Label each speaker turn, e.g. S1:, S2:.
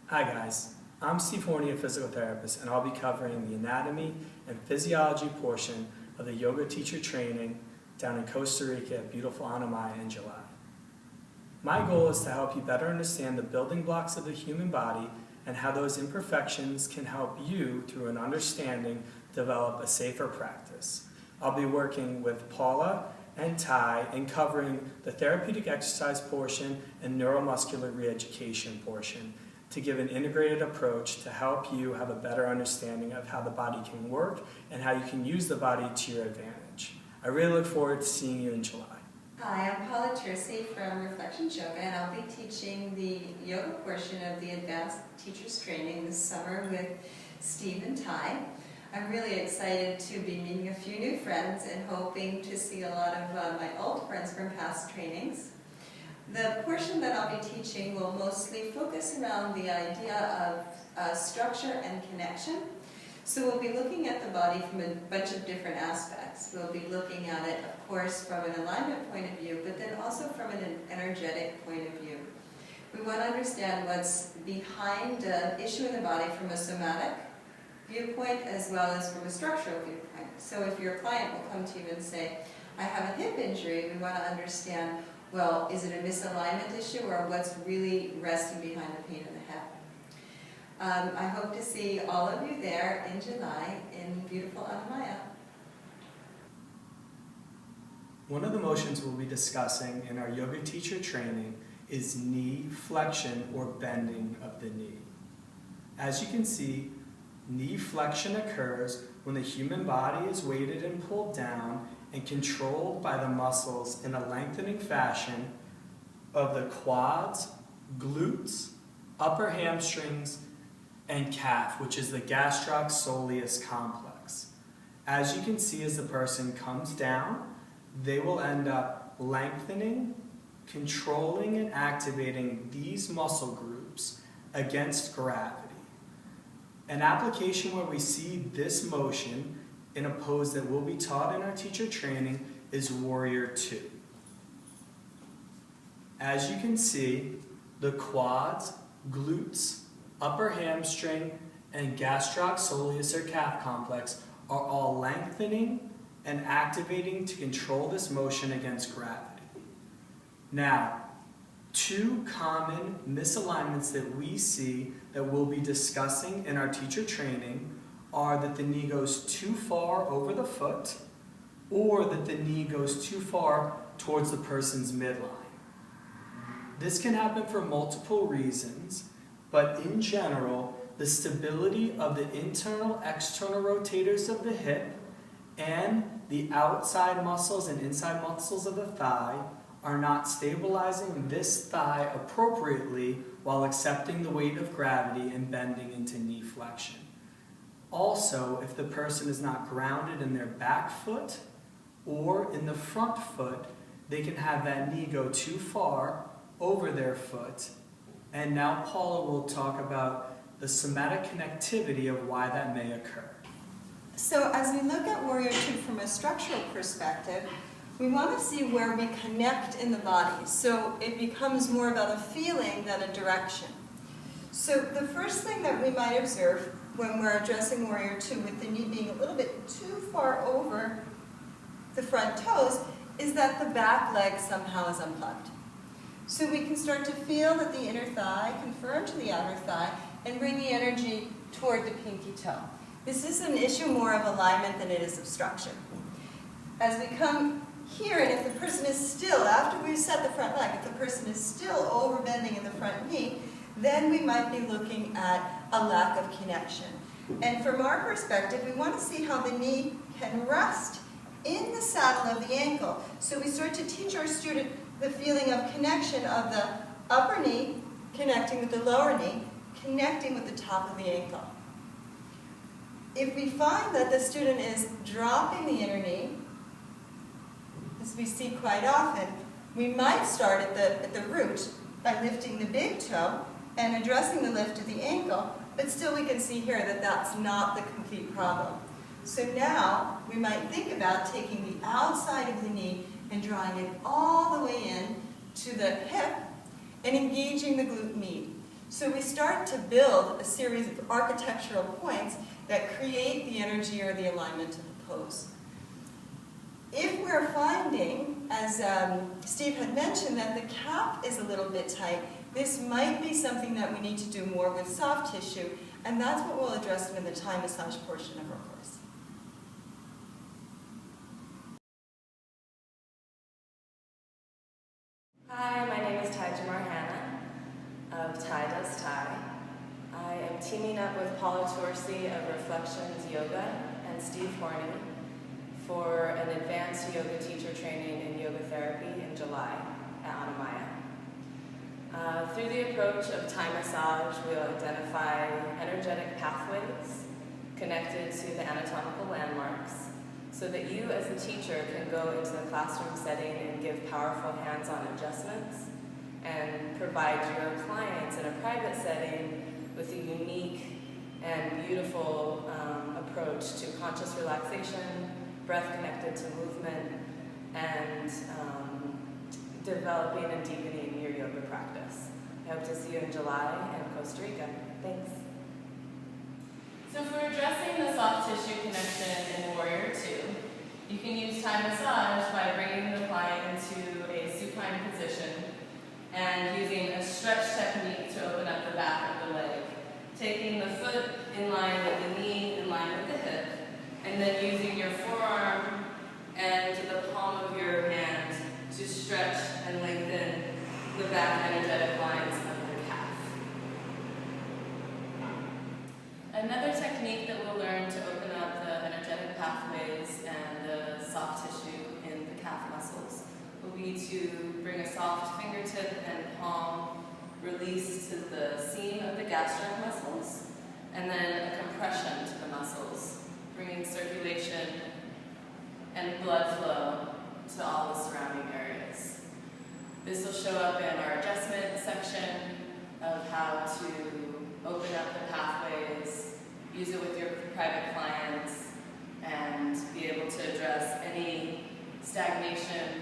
S1: Hi guys, I'm Steve Horney, a physical therapist, and I'll be covering the anatomy and physiology portion of the yoga teacher training down in Costa Rica at beautiful Anamaya in July. My goal is to help you better understand the building blocks of the human body and how those imperfections can help you, through an understanding, develop a safer practice. I'll be working with Paula and Ty in covering the therapeutic exercise portion and neuromuscular re-education portion to give an integrated approach to help you have a better understanding of how the body can work and how you can use the body to your advantage. I really look forward to seeing you in July.
S2: Hi, I'm Paula Tercy from Reflection Yoga, and I'll be teaching the yoga portion of the Advanced Teachers Training this summer with Steve and Ty. I'm really excited to be meeting a few new friends and hoping to see a lot of my old friends from past trainings. The portion that I'll be teaching will mostly focus around the idea of structure and connection. So we'll be looking at the body from a bunch of different aspects. We'll be looking at it, of course, from an alignment point of view, but then also from an energetic point of view. We want to understand what's behind an issue in the body from a somatic viewpoint as well as from a structural viewpoint. So if your client will come to you and say, I have a hip injury, we want to understand, well, is it a misalignment issue or what's really resting behind the pain in the hip? I hope to see all of you there in July in beautiful Anamaya.
S1: One of the motions we'll be discussing in our yoga teacher training is knee flexion or bending of the knee. As you can see, knee flexion occurs when the human body is weighted and pulled down and controlled by the muscles in a lengthening fashion of the quads, glutes, upper hamstrings, and calf, which is the gastrocsoleus complex. As you can see, as the person comes down, they will end up lengthening, controlling, and activating these muscle groups against gravity. An application where we see this motion in a pose that will be taught in our teacher training is Warrior 2. As you can see, the quads, glutes, upper hamstring, and gastrocsoleus or calf complex are all lengthening and activating to control this motion against gravity. Now, two common misalignments that we see that we'll be discussing in our teacher training are that the knee goes too far over the foot or that the knee goes too far towards the person's midline. This can happen for multiple reasons, but in general, the stability of the internal-external rotators of the hip and the outside muscles and inside muscles of the thigh are not stabilizing this thigh appropriately while accepting the weight of gravity and bending into knee flexion. Also, if the person is not grounded in their back foot or in the front foot, they can have that knee go too far over their foot. And now Paula will talk about the somatic connectivity of why that may occur.
S3: So as we look at Warrior 2 from a structural perspective, we want to see where we connect in the body. So it becomes more about a feeling than a direction. So the first thing that we might observe when we're addressing Warrior 2 with the knee being a little bit too far over the front toes is that the back leg somehow is unplugged. So we can start to feel that the inner thigh confirm to the outer thigh and bring the energy toward the pinky toe. This is an issue more of alignment than it is of structure. As we come here, and if the person is still, after we've set the front leg, if the person is still overbending in the front knee, then we might be looking at a lack of connection. And from our perspective, we want to see how the knee can rest in the saddle of the ankle. So we start to teach our student the feeling of connection of the upper knee connecting with the lower knee, connecting with the top of the ankle. If we find that the student is dropping the inner knee, as we see quite often, we might start at the root by lifting the big toe and addressing the lift of the ankle, but still we can see here that that's not the complete problem. So now we might think about taking the outside of the knee and drawing it all the way in to the hip and engaging the glute med. So we start to build a series of architectural points that create the energy or the alignment of the pose. If we're finding, as Steve had mentioned, that the calf is a little bit tight, this might be something that we need to do more with soft tissue, and that's what we'll address in the Thai massage portion of our course.
S4: Hi, my name is Hannah of Thai Does Thai. I am teaming up with Paula Torsi of Reflections Yoga and Steve Horney for an advanced yoga teacher training in yoga therapy in July at Anamaya. Through the approach of Thai massage, we'll identify energetic pathways connected to the anatomical landmarks so that you as a teacher can go into the classroom setting and give powerful hands-on adjustments and provide your clients in a private setting with a unique and beautiful approach to conscious relaxation, breath connected to movement, and developing and deepening your yoga practice. I hope to see you in July in Costa Rica. Thanks.
S5: So for addressing the soft tissue connection in Warrior 2, you can use Thai massage by bringing the client into a supine position and using a stretch technique to open up the back of the leg. Taking the foot in line with the knee, in line with the hip, and then using your forearm and the palm of your hand to stretch and lengthen the back energetic lines of the calf. Another technique that we'll learn to open up the energetic pathways and the soft tissue in the calf muscles will be to bring a soft fingertip and palm release to the seam of the gastric muscles, and then a compression to the muscles, bringing circulation and blood flow to all the surrounding areas. This will show up in our adjustment section of how to open up the pathways, use it with your private clients, and be able to address any stagnation